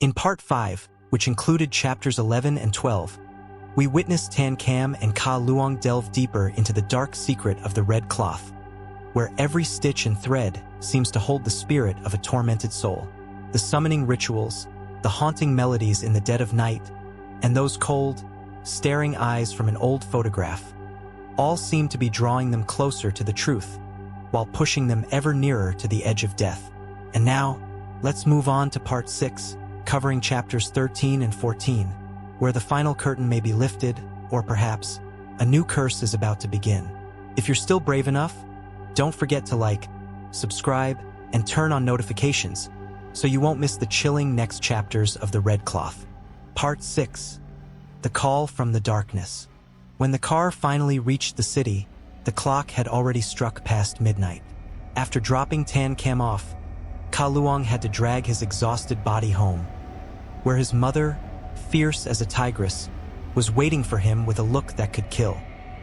In Part 5, which included chapters 11 and 12, we witnessed Tan Kam and Ka Luong delve deeper into the dark secret of the red cloth, where every stitch and thread seems to hold the spirit of a tormented soul. The summoning rituals, the haunting melodies in the dead of night, and those cold, staring eyes from an old photograph, all seem to be drawing them closer to the truth, while pushing them ever nearer to the edge of death. And now, let's move on to Part 6, covering chapters 13 and 14, where the final curtain may be lifted, or perhaps, a new curse is about to begin. If you're still brave enough, don't forget to like, subscribe, and turn on notifications, so you won't miss the chilling next chapters of The Red Cloth. Part 6. The Call from the Darkness. When the car finally reached the city, the clock had already struck past midnight. After dropping Tan Kam off, Ka Luong had to drag his exhausted body home, where his mother, fierce as a tigress, was waiting for him with a look that could kill.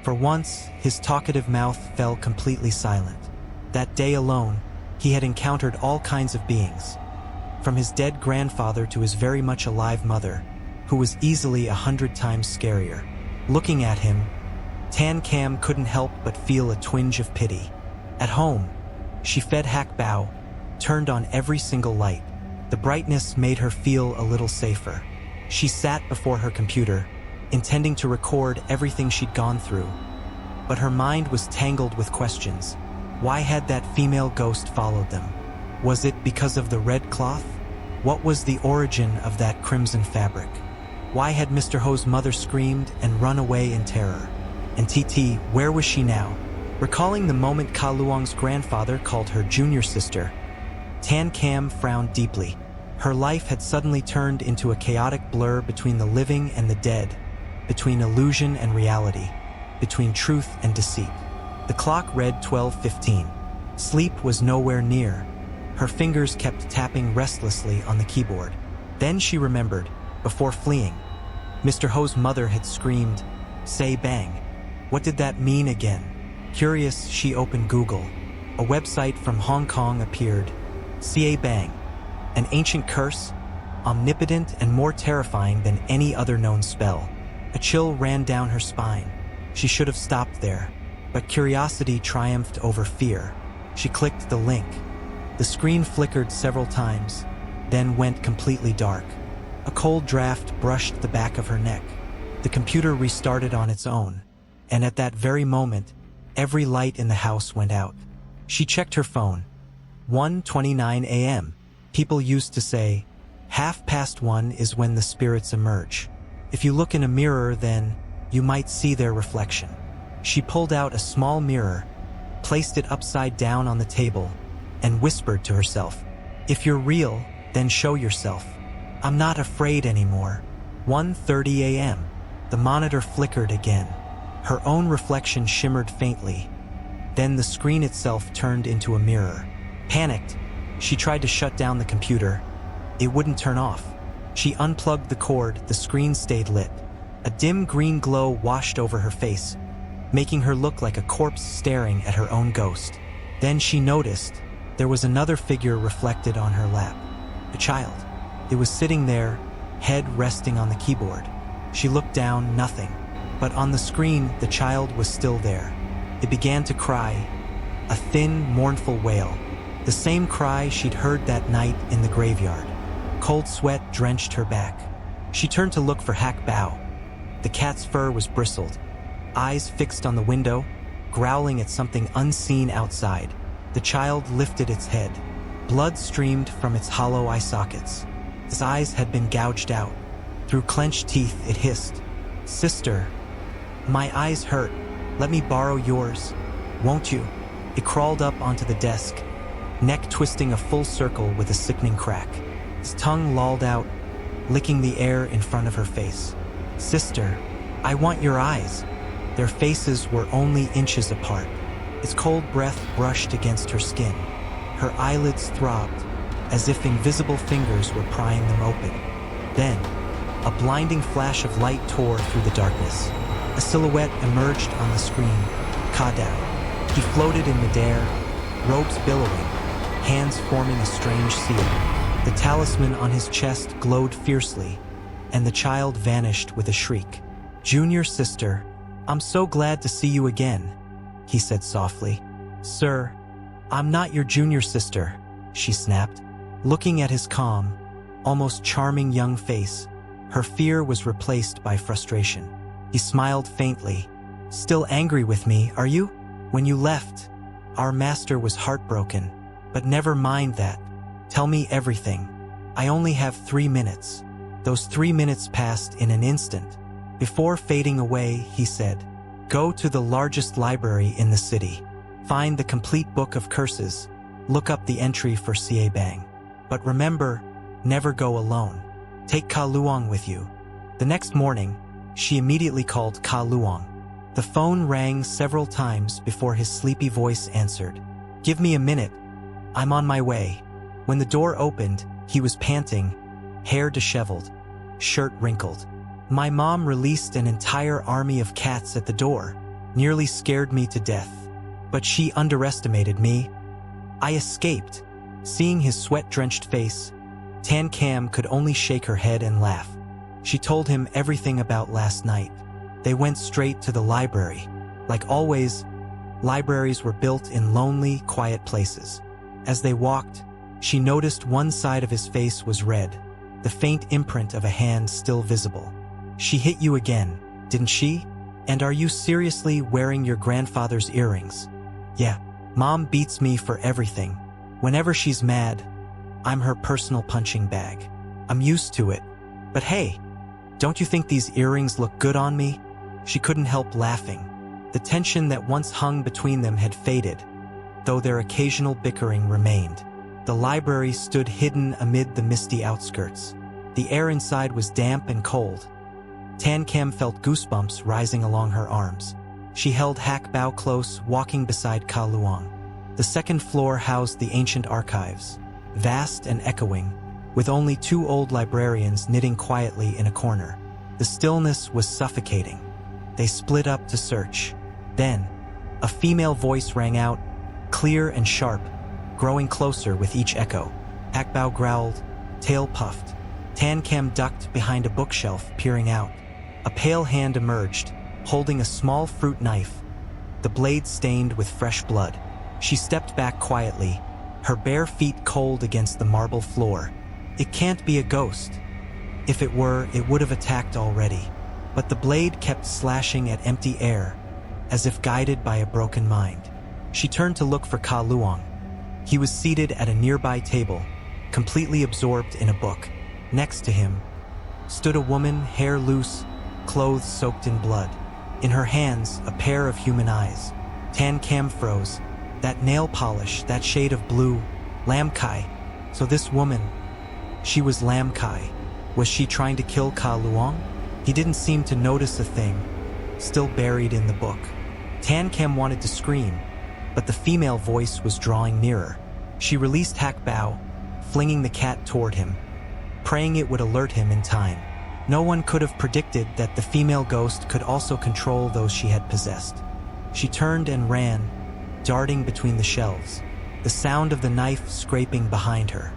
For once, his talkative mouth fell completely silent. That day alone, he had encountered all kinds of beings, from his dead grandfather to his very much alive mother, who was easily 100 times scarier. Looking at him, Tan Kam couldn't help but feel a twinge of pity. At home, she fed Hak Bao, turned on every single light. The brightness made her feel a little safer. She sat before her computer, intending to record everything she'd gone through. But her mind was tangled with questions. Why had that female ghost followed them? Was it because of the red cloth? What was the origin of that crimson fabric? Why had Mr. Ho's mother screamed and run away in terror? And TT, where was she now? Recalling the moment Ka Luong's grandfather called her junior sister, Tan Kam frowned deeply. Her life had suddenly turned into a chaotic blur between the living and the dead, between illusion and reality, between truth and deceit. The clock read 12:15. Sleep was nowhere near. Her fingers kept tapping restlessly on the keyboard. Then she remembered, before fleeing, Mr. Ho's mother had screamed, "Say bang." What did that mean again? Curious, she opened Google. A website from Hong Kong appeared. "Ca Bang, an ancient curse, omnipotent and more terrifying than any other known spell." A chill ran down her spine. She should have stopped there, but curiosity triumphed over fear. She clicked the link. The screen flickered several times, then went completely dark. A cold draft brushed the back of her neck. The computer restarted on its own, and at that very moment, every light in the house went out. She checked her phone. 1:29 a.m. People used to say, 1:30 is when the spirits emerge. If you look in a mirror, then you might see their reflection. She pulled out a small mirror, placed it upside down on the table, and whispered to herself, "If you're real, then show yourself. I'm not afraid anymore." 1:30 a.m. The monitor flickered again. Her own reflection shimmered faintly. Then the screen itself turned into a mirror. Panicked, she tried to shut down the computer. It wouldn't turn off. She unplugged the cord, the screen stayed lit. A dim green glow washed over her face, making her look like a corpse staring at her own ghost. Then she noticed there was another figure reflected on her lap. A child. It was sitting there, head resting on the keyboard. She looked down, nothing. But on the screen, the child was still there. It began to cry, a thin, mournful wail. The same cry she'd heard that night in the graveyard. Cold sweat drenched her back. She turned to look for Hak Bao. The cat's fur was bristled, eyes fixed on the window, growling at something unseen outside. The child lifted its head. Blood streamed from its hollow eye sockets. Its eyes had been gouged out. Through clenched teeth, it hissed, "Sister, my eyes hurt. Let me borrow yours, won't you?" It crawled up onto the desk, neck twisting a full circle with a sickening crack. Its tongue lolled out, licking the air in front of her face. "Sister, I want your eyes." Their faces were only inches apart. Its cold breath brushed against her skin. Her eyelids throbbed, as if invisible fingers were prying them open. Then, a blinding flash of light tore through the darkness. A silhouette emerged on the screen, Ka Dao. He floated in midair, robes billowing, hands forming a strange seal. The talisman on his chest glowed fiercely, and the child vanished with a shriek. "Junior sister, I'm so glad to see you again," he said softly. "Sir, I'm not your junior sister," she snapped. Looking at his calm, almost charming young face, her fear was replaced by frustration. He smiled faintly. "Still angry with me, are you? When you left, our master was heartbroken, but never mind that. Tell me everything. I only have 3 minutes." Those 3 minutes passed in an instant. Before fading away, he said, "Go to the largest library in the city. Find the complete book of curses. Look up the entry for Xie Bang. But remember, never go alone. Take Ka Luong with you." The next morning, she immediately called Ka Luong. The phone rang several times before his sleepy voice answered. "Give me a minute. I'm on my way." When the door opened, he was panting, hair disheveled, shirt wrinkled. "My mom released an entire army of cats at the door, nearly scared me to death. But she underestimated me. I escaped." Seeing his sweat-drenched face, Tan Cam could only shake her head and laugh. She told him everything about last night. They went straight to the library. Like always, libraries were built in lonely, quiet places. As they walked, she noticed one side of his face was red, the faint imprint of a hand still visible. "She hit you again, didn't she? And are you seriously wearing your grandfather's earrings?" "Yeah, Mom beats me for everything. Whenever she's mad, I'm her personal punching bag. I'm used to it. But hey, don't you think these earrings look good on me?" She couldn't help laughing. The tension that once hung between them had faded, though their occasional bickering remained. The library stood hidden amid the misty outskirts. The air inside was damp and cold. Tan Cam felt goosebumps rising along her arms. She held Hak Bao close, walking beside Ka Luong. The second floor housed the ancient archives, vast and echoing, with only 2 old librarians knitting quietly in a corner. The stillness was suffocating. They split up to search. Then, a female voice rang out, clear and sharp, growing closer with each echo. Hak Bao growled, tail puffed. Tan Cam ducked behind a bookshelf, peering out. A pale hand emerged, holding a small fruit knife, the blade stained with fresh blood. She stepped back quietly, her bare feet cold against the marble floor. It can't be a ghost. If it were, it would have attacked already. But the blade kept slashing at empty air, as if guided by a broken mind. She turned to look for Ka Luong. He was seated at a nearby table, completely absorbed in a book. Next to him stood a woman, hair loose, clothes soaked in blood. In her hands, a pair of human eyes. Tan Cam froze. That nail polish, that shade of blue. Lam Kai. So this woman, she was Lam Kai. Was she trying to kill Ka Luong? He didn't seem to notice a thing, still buried in the book. Tan Cam wanted to scream, but the female voice was drawing nearer. She released Hak Bao, flinging the cat toward him, praying it would alert him in time. No one could have predicted that the female ghost could also control those she had possessed. She turned and ran, darting between the shelves, the sound of the knife scraping behind her.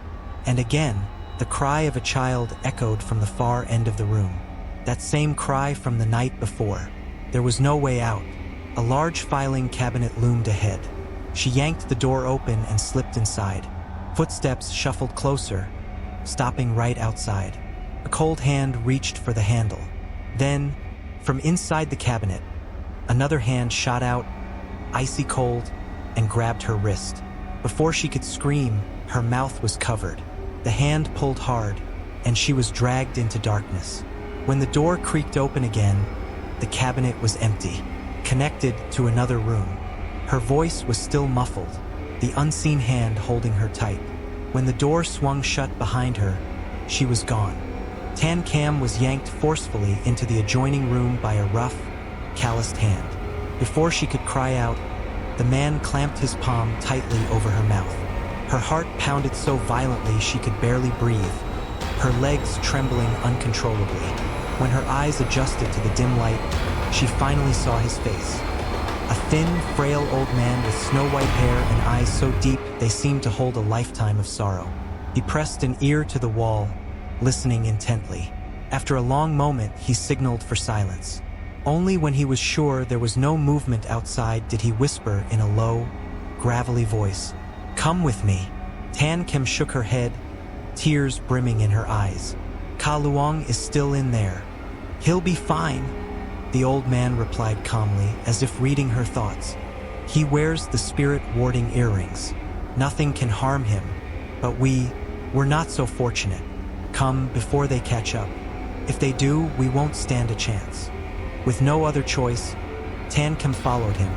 And again, the cry of a child echoed from the far end of the room. That same cry from the night before. There was no way out. A large filing cabinet loomed ahead. She yanked the door open and slipped inside. Footsteps shuffled closer, stopping right outside. A cold hand reached for the handle. Then, from inside the cabinet, another hand shot out, icy cold, and grabbed her wrist. Before she could scream, her mouth was covered. The hand pulled hard, and she was dragged into darkness. When the door creaked open again, the cabinet was empty, connected to another room. Her voice was still muffled, the unseen hand holding her tight. When the door swung shut behind her, she was gone. Tan Cam was yanked forcefully into the adjoining room by a rough, calloused hand. Before she could cry out, the man clamped his palm tightly over her mouth. Her heart pounded so violently she could barely breathe, her legs trembling uncontrollably. When her eyes adjusted to the dim light, she finally saw his face. A thin, frail old man with snow-white hair and eyes so deep they seemed to hold a lifetime of sorrow. He pressed an ear to the wall, listening intently. After a long moment, he signaled for silence. Only when he was sure there was no movement outside did he whisper in a low, gravelly voice, "Come with me." Tan Kem shook her head, tears brimming in her eyes. "Ka Luong is still in there. He'll be fine," the old man replied calmly, as if reading her thoughts. "He wears the spirit-warding earrings. Nothing can harm him, but we're not so fortunate. Come before they catch up. If they do, we won't stand a chance." With no other choice, Tan Kem followed him,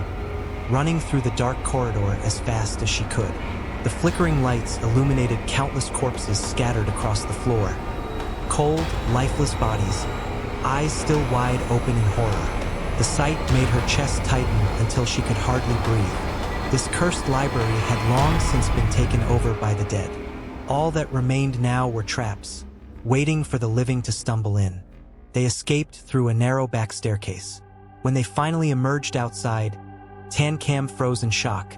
running through the dark corridor as fast as she could. The flickering lights illuminated countless corpses scattered across the floor. Cold, lifeless bodies, eyes still wide open in horror. The sight made her chest tighten until she could hardly breathe. This cursed library had long since been taken over by the dead. All that remained now were traps, waiting for the living to stumble in. They escaped through a narrow back staircase. When they finally emerged outside, Tan Kem froze in shock.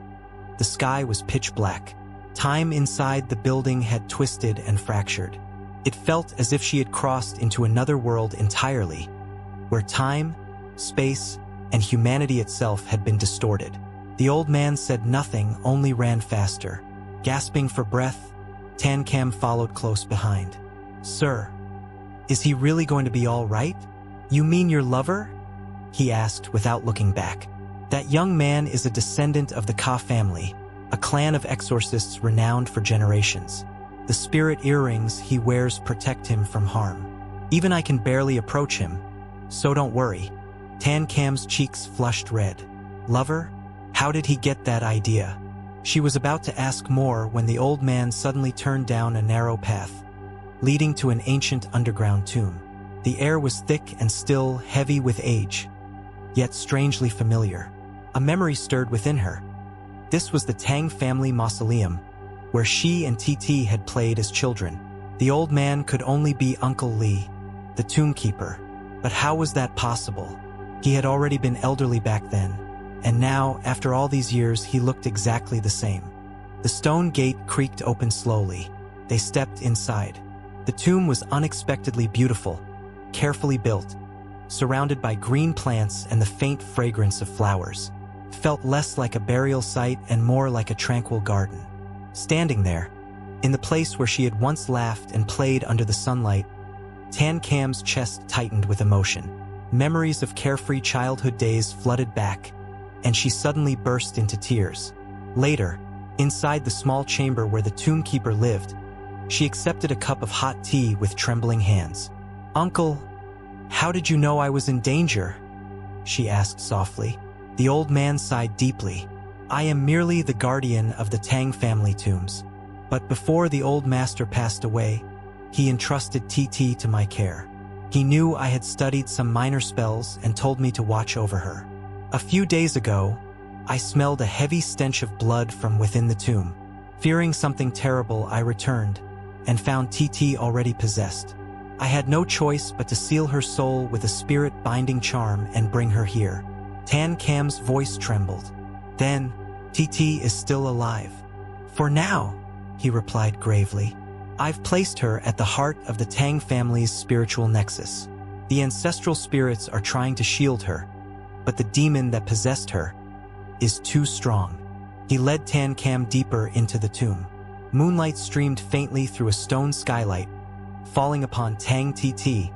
The sky was pitch black. Time inside the building had twisted and fractured. It felt as if she had crossed into another world entirely, where time, space, and humanity itself had been distorted. The old man said nothing, only ran faster. Gasping for breath, Tan Kem followed close behind. "Sir, is he really going to be all right? You mean your lover?" he asked without looking back. "That young man is a descendant of the Ka family, a clan of exorcists renowned for generations. The spirit earrings he wears protect him from harm. Even I can barely approach him, so don't worry." Tan Kem's cheeks flushed red. "Lover? How did he get that idea?" She was about to ask more when the old man suddenly turned down a narrow path, leading to an ancient underground tomb. The air was thick and still, heavy with age, yet strangely familiar. A memory stirred within her. This was the Tang family mausoleum, where she and TT had played as children. The old man could only be Uncle Lee, the tomb keeper. But how was that possible? He had already been elderly back then, and now, after all these years, he looked exactly the same. The stone gate creaked open slowly. They stepped inside. The tomb was unexpectedly beautiful, carefully built, surrounded by green plants and the faint fragrance of flowers. It felt less like a burial site and more like a tranquil garden. Standing there, in the place where she had once laughed and played under the sunlight, Tan Kem's chest tightened with emotion. Memories of carefree childhood days flooded back, and she suddenly burst into tears. Later, inside the small chamber where the tomb keeper lived, she accepted a cup of hot tea with trembling hands. "Uncle, how did you know I was in danger?" she asked softly. The old man sighed deeply. "I am merely the guardian of the Tang family tombs. But before the old master passed away, he entrusted TT to my care. He knew I had studied some minor spells and told me to watch over her. A few days ago, I smelled a heavy stench of blood from within the tomb. Fearing something terrible, I returned and found TT already possessed. I had no choice but to seal her soul with a spirit-binding charm and bring her here." Tan Kem's voice trembled. "Then, TT is still alive." "For now," he replied gravely. "I've placed her at the heart of the Tang family's spiritual nexus. The ancestral spirits are trying to shield her, but the demon that possessed her is too strong." He led Tan Kem deeper into the tomb. Moonlight streamed faintly through a stone skylight, falling upon Tang TT,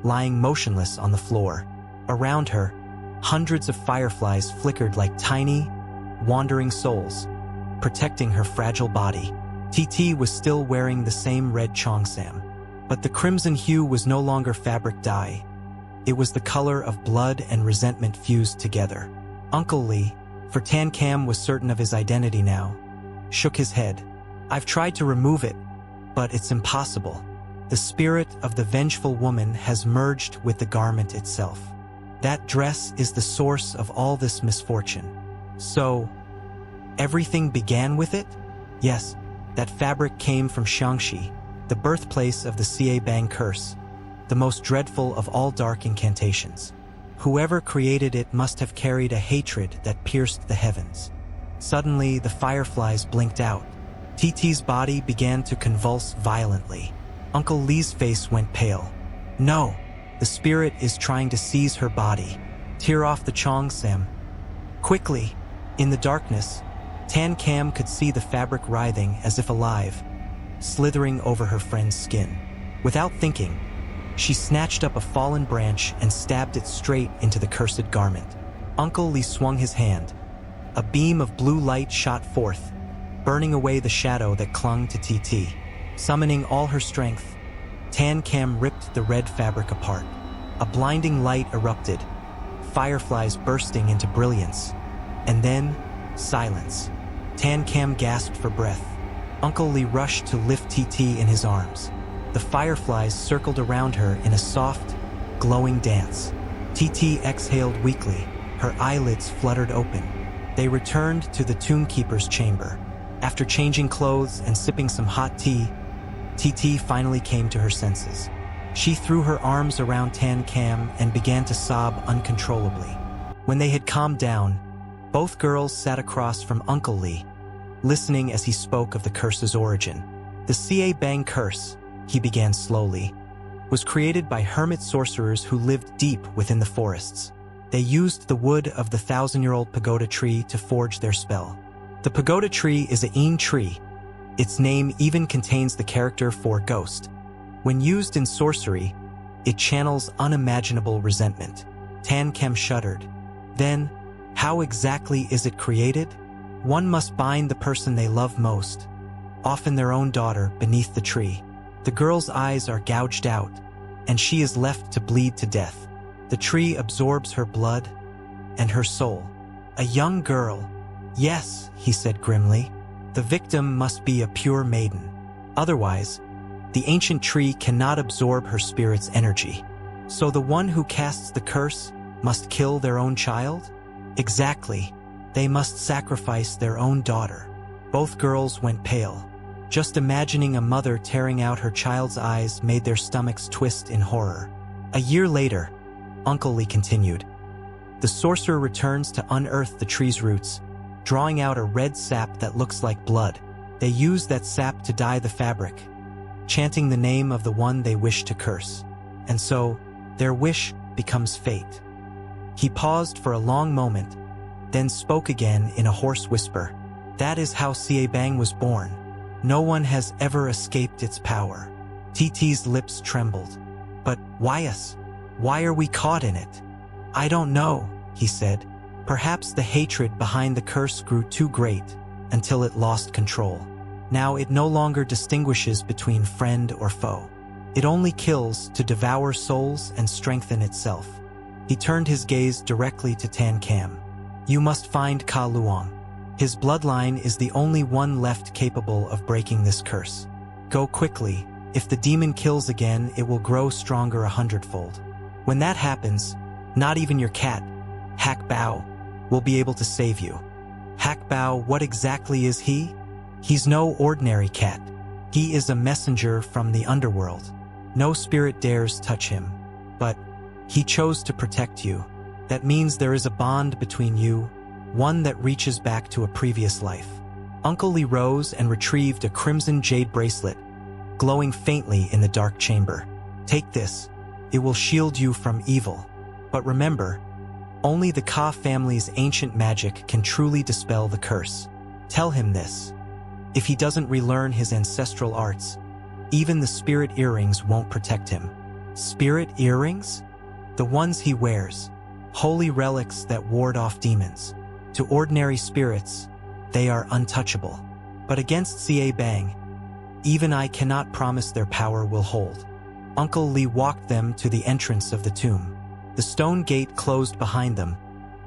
lying motionless on the floor. Around her, hundreds of fireflies flickered like tiny, wandering souls, protecting her fragile body. TT was still wearing the same red cheongsam, but the crimson hue was no longer fabric dye. It was the color of blood and resentment fused together. Uncle Lee, for Tan Kem was certain of his identity now, shook his head. "I've tried to remove it, but it's impossible. The spirit of the vengeful woman has merged with the garment itself. That dress is the source of all this misfortune." "So, everything began with it?" "Yes, that fabric came from Xiangxi, the birthplace of the Xie Bang curse, the most dreadful of all dark incantations. Whoever created it must have carried a hatred that pierced the heavens." Suddenly, the fireflies blinked out, TT's body began to convulse violently. Uncle Lee's face went pale. No, the spirit is trying to seize her body. Tear off the Cheongsam. Quickly, in the darkness, Tan Cam could see the fabric writhing as if alive, slithering over her friend's skin. Without thinking, she snatched up a fallen branch and stabbed it straight into the cursed garment. Uncle Lee swung his hand. A beam of blue light shot forth, burning away the shadow that clung to TT. Summoning all her strength, Tan Cam ripped the red fabric apart. A blinding light erupted, fireflies bursting into brilliance. And then, silence. Tan Cam gasped for breath. Uncle Lee rushed to lift TT in his arms. The fireflies circled around her in a soft, glowing dance. TT exhaled weakly, her eyelids fluttered open. They returned to the Tombkeeper's chamber. After changing clothes and sipping some hot tea, TT finally came to her senses. She threw her arms around Tan Cam and began to sob uncontrollably. When they had calmed down, both girls sat across from Uncle Lee, listening as he spoke of the curse's origin. The Xie Bang curse, he began slowly, was created by hermit sorcerers who lived deep within the forests. They used the wood of the 1,000-year-old pagoda tree to forge their spell. The pagoda tree is a Yin tree. Its name even contains the character for ghost. When used in sorcery, it channels unimaginable resentment. Tan Cam shuddered. Then, how exactly is it created? One must bind the person they love most, often their own daughter, beneath the tree. The girl's eyes are gouged out, and she is left to bleed to death. The tree absorbs her blood and her soul. A young girl. Yes, he said grimly. The victim must be a pure maiden. Otherwise, the ancient tree cannot absorb her spirit's energy. So the one who casts the curse must kill their own child? Exactly. They must sacrifice their own daughter. Both girls went pale. Just imagining a mother tearing out her child's eyes made their stomachs twist in horror. A year later, Uncle Lee continued. The sorcerer returns to unearth the tree's roots, drawing out a red sap that looks like blood. They use that sap to dye the fabric, chanting the name of the one they wish to curse. And so, their wish becomes fate. He paused for a long moment, then spoke again in a hoarse whisper. That is how Xie Bang was born. No one has ever escaped its power. TT's lips trembled. But why us? Why are we caught in it? I don't know, he said. Perhaps the hatred behind the curse grew too great until it lost control. Now it no longer distinguishes between friend or foe. It only kills to devour souls and strengthen itself. He turned his gaze directly to Tan Cam. You must find Ka Luong. His bloodline is the only one left capable of breaking this curse. Go quickly. If the demon kills again, it will grow stronger 100-fold. When that happens, not even your cat, Hak Bao, will be able to save you. Hak Bao, what exactly is he? He's no ordinary cat. He is a messenger from the underworld. No spirit dares touch him. But he chose to protect you. That means there is a bond between you, one that reaches back to a previous life. Uncle Lee rose and retrieved a crimson jade bracelet, glowing faintly in the dark chamber. Take this. It will shield you from evil. But remember, only the Ka family's ancient magic can truly dispel the curse. Tell him this. If he doesn't relearn his ancestral arts, even the spirit earrings won't protect him. Spirit earrings? The ones he wears. Holy relics that ward off demons. To ordinary spirits, they are untouchable. But against Xie Bang, even I cannot promise their power will hold. Uncle Lee walked them to the entrance of the tomb. The stone gate closed behind them,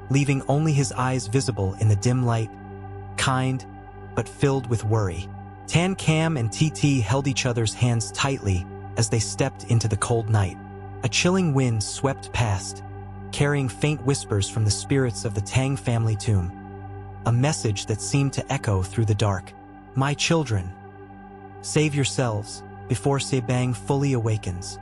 leaving only his eyes visible in the dim light, kind, but filled with worry. Tan Cam and TT held each other's hands tightly as they stepped into the cold night. A chilling wind swept past, carrying faint whispers from the spirits of the Tang family tomb. A message that seemed to echo through the dark. My children, save yourselves before Xie Bang fully awakens.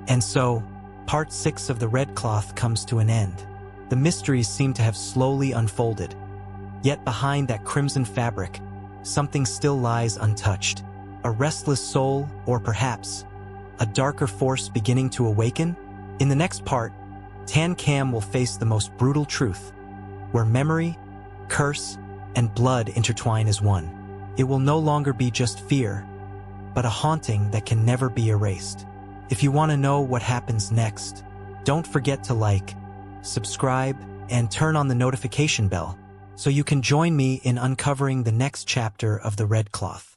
And so, part 6 of the Red Cloth comes to an end. The mysteries seem to have slowly unfolded. Yet behind that crimson fabric, something still lies untouched. A restless soul, or perhaps a darker force beginning to awaken? In the next part, Tan Cam will face the most brutal truth, where memory, curse, and blood intertwine as one. It will no longer be just fear, but a haunting that can never be erased. If you want to know what happens next, don't forget to like, subscribe, and turn on the notification bell so you can join me in uncovering the next chapter of The Red Cloth.